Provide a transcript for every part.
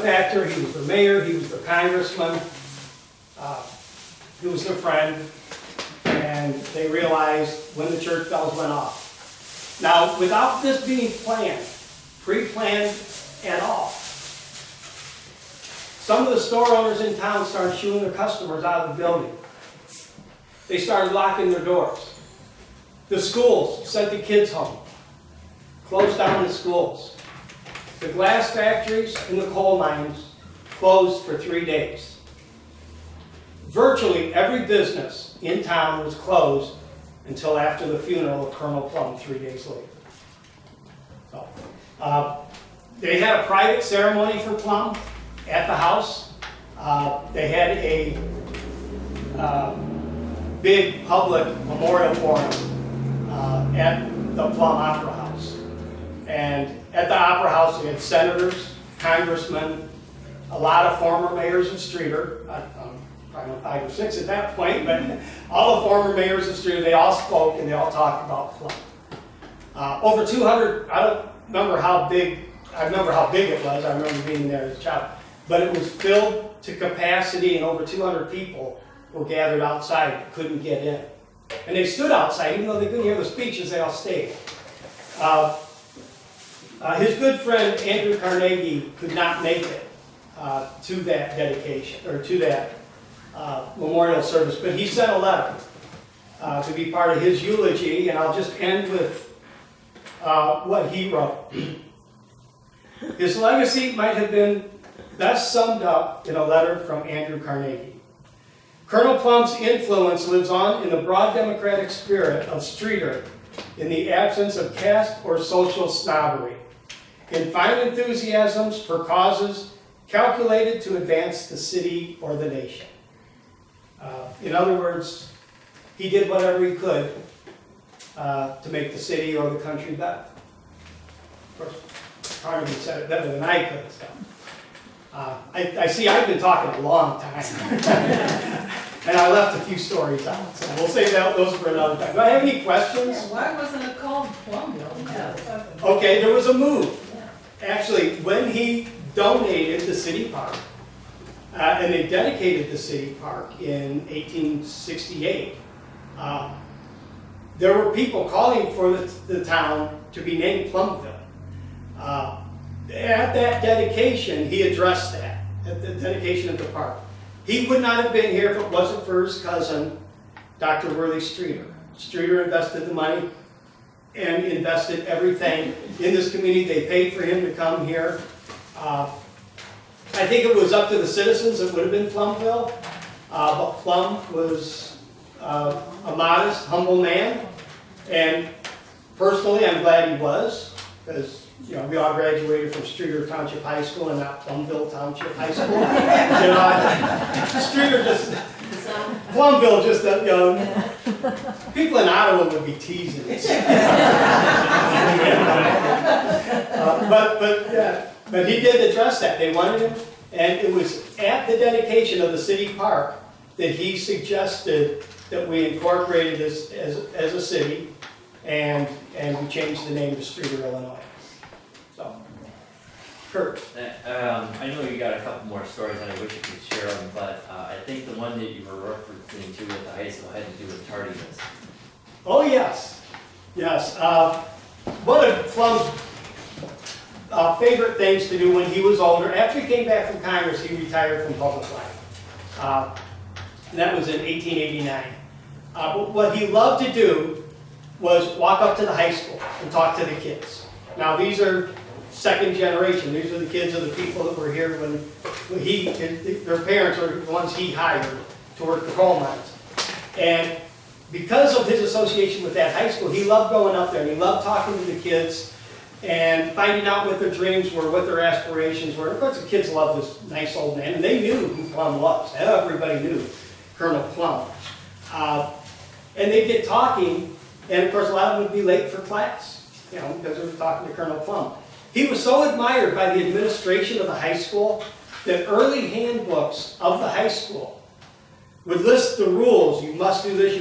Actor, he was the mayor, he was the congressman, he was their friend, and they realized when the church bells went off. Now, without this being planned, pre-planned at all, some of the store owners in town started shooing their customers out of the building. They started locking their doors. The schools sent the kids home, closed down the schools. The glass factories and the coal mines closed for 3 days. Virtually every business in town was closed until after the funeral of Colonel Plumb 3 days later. So, they had a private ceremony for Plumb at the house. They had a big public memorial for him at the Plumb Opera House. And at the Opera House, they had senators, congressmen, a lot of former mayors of Streator, probably 5 or 6 at that point, but all the former mayors of Streator, they all spoke and they all talked about Plumb. Over 200, I don't remember how big, I remember how big it was, I remember being there as a child, but it was filled to capacity and over 200 people were gathered outside, couldn't get in. And they stood outside, even though they couldn't hear the speeches, they all stayed. His good friend Andrew Carnegie could not make it to that dedication, or to that memorial service, but he sent a letter to be part of his eulogy, and I'll just end with what he wrote. His legacy might have been best summed up in a letter from Andrew Carnegie. Colonel Plumb's influence lives on in the broad democratic spirit of Streator in the absence of caste or social snobbery, in fine enthusiasms for causes calculated to advance the city or the nation. In other words, he did whatever he could to make the city or the country better. Of course, Carnegie said it better than I could. So. I see I've been talking a long time. And I left a few stories out, so we'll save those for another time. Do I have any questions? Yeah, why wasn't it called Plumbville? Yeah. Okay, there was a move. Actually, when he donated the city park, and they dedicated the city park in 1868, there were people calling for the town to be named Plumbville. At that dedication, he addressed that, at the dedication of the park. He would not have been here if it wasn't for his cousin, Dr. Worthy Streator. Streator invested the money and invested everything in this community. They paid for him to come here. I think it was up to the citizens, it would have been Plumbville, but Plumb was a modest, humble man, and personally I'm glad he was, because we all graduated from Streator Township High School and not Plumbville Township High School. Streator just, Plumbville just, people in Ottawa would be teasing us. But he did address that. They wanted him, and it was at the dedication of the city park that he suggested that we incorporated this as a city, and we changed the name to Streator, Illinois. So, Kurt. I know you got a couple more stories, and I wish you could share them, but I think the one that you were referencing to at the high school had to do with tardiness. Oh yes, yes. One of Plumb's favorite things to do when he was older, after he came back from Congress, he retired from public life. And that was in 1889. But what he loved to do was walk up to the high school and talk to the kids. Now these are second generation. These are the kids of the people that were here when their parents were the ones he hired to work the coal mines. And because of his association with that high school, he loved going up there and he loved talking to the kids and finding out what their dreams were, what their aspirations were. Of course, the kids loved this nice old man, and they knew who Plumb was. Everybody knew Colonel Plumb. And they'd get talking, and of course, a lot of them would be late for class, because they were talking to Colonel Plumb. He was so admired by the administration of the high school that early handbooks of the high school would list the rules. You must do this,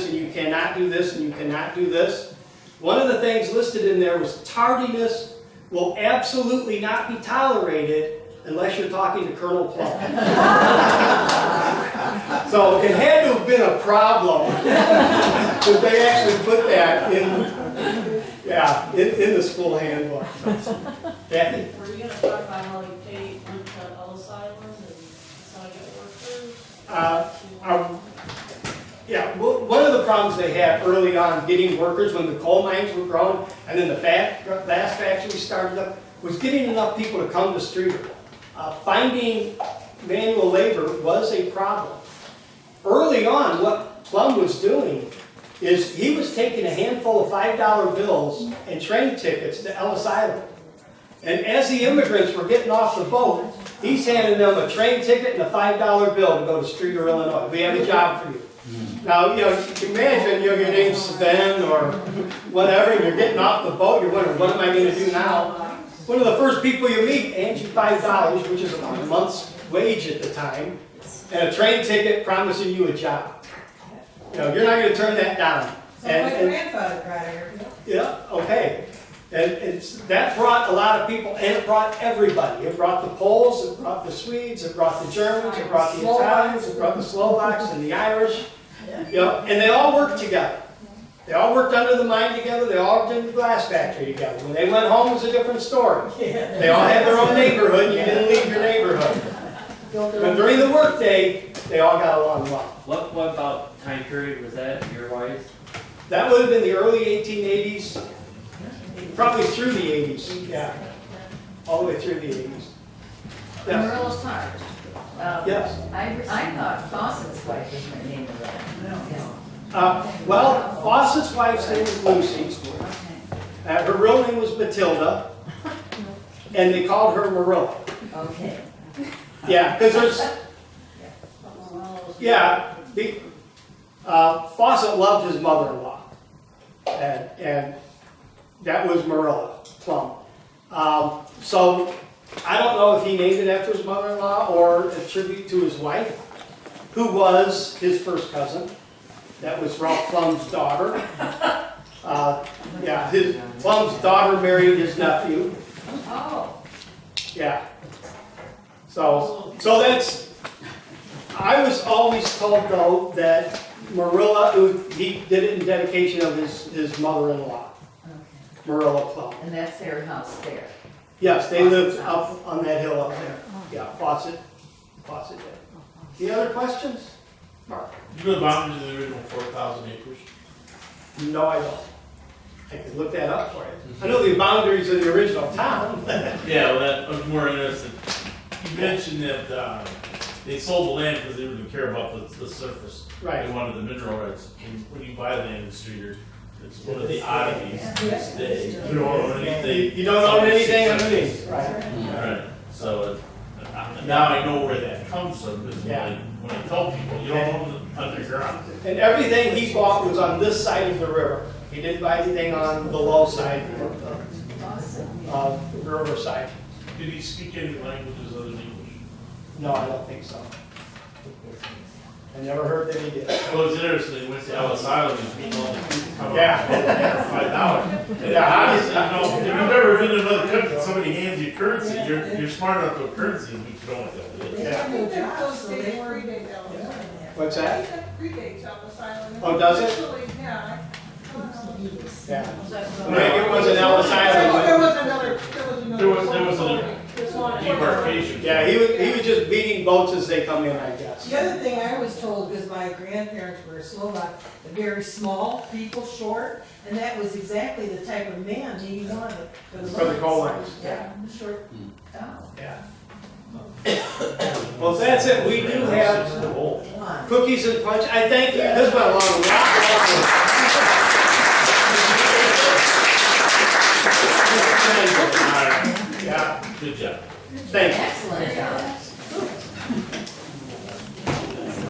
and you cannot do this, and you cannot do this. One of the things listed in there was tardiness will absolutely not be tolerated unless you're talking to Colonel Plumb. So it had to have been a problem that they actually put that in the school handbook. Kathy? Were you gonna talk about how you paid went to Ellis Island and that's how you got workers? Yeah, well, one of the problems they had early on getting workers when the coal mines were growing and then the glass factory started up was getting enough people to come to Streator. Finding manual labor was a problem. Early on, what Plumb was doing is he was taking a handful of $5 bills and train tickets to Ellis Island. And as the immigrants were getting off the boat, he's handing them a train ticket and a $5 bill to go to Streator, Illinois. We have a job for you. Now, you can imagine, your name's Sven or whatever, and you're getting off the boat, you're wondering, what am I going to do now? One of the first people you meet hands you $5, which is a month's wage at the time, and a train ticket promising you a job. You're not going to turn that down. So my grandfather got here. Yeah, okay. And that brought a lot of people, and it brought everybody. It brought the Poles, it brought the Swedes, it brought the Germans, it brought the Italians, it brought the Slovaks and the Irish. And they all worked together. They all worked under the mine together. They all did the glass factory together. When they went home, it was a different story. They all had their own neighborhood. You didn't leave your neighborhood. But during the workday, they all got along well. What about time period was that, year-wise? That would have been the early 1880s, probably through the 80s. Yeah, all the way through the 80s. Yes. Marilla's tires. Yes. I thought Fawcett's wife was my name of that. Well, Fawcett's wife's name was Lucy. Her real name was Matilda, and they called her Marilla. Okay. Yeah, because there's, Fawcett loved his mother-in-law, and that was Marilla, Plumb. So I don't know if he named it after his mother-in-law or a tribute to his wife, who was his first cousin. That was Ralph Plumb's daughter. Plumb's daughter married his nephew. Oh. Yeah. So that's, I was always told though that Marilla, he did it in dedication of his mother-in-law, Okay. Marilla Plumb. And that's their house there. Yes, they lived up on that hill up there. Yeah, Fawcett did. Any other questions? Mark? You know the boundaries of the original 4,000 acres? No, I don't. I can look that up for you. I know the boundaries of the original town. Yeah, well, that was more interesting. You mentioned that they sold the land because they didn't care about the surface. Right. They wanted the mineral rights. And when you buy land in Streator, it's one of the oddities to this day. You don't own anything. You don't own anything underneath. Right. Right. So now I know where that comes from, because when I tell people, you don't own it underground. And everything he bought was on this side of the river. He didn't buy anything on the low side, the river side. Did he speak any languages other than English? No, I don't think so. I never heard that he did. Well, it's interesting, he went to Ellis Island and meeting all the people coming Yeah. $5. Yeah, Obviously, if you've ever been in another country, somebody hands you currency, you're smart enough to a currency, and you know what that is. Yeah. I think that those days predate Ellis Island. What's I that? think that predates Ellis Island. Oh, does it? Actually, yeah. Yeah. Was that the- Maybe it was an Ellis Island. There was another. There was a This one. demarcation. Yeah, he was just beating boats as they come in, I guess. The other thing I was told, because my grandparents were Slovak, very small, people, short, and that was exactly the type of man he wanted For the coal mines. Yeah, short. Oh. Yeah. Well, that's it. We do have Come on. cookies and punch. I thank you. This went along a lot. Yeah, Good job. thank you. Excellent job.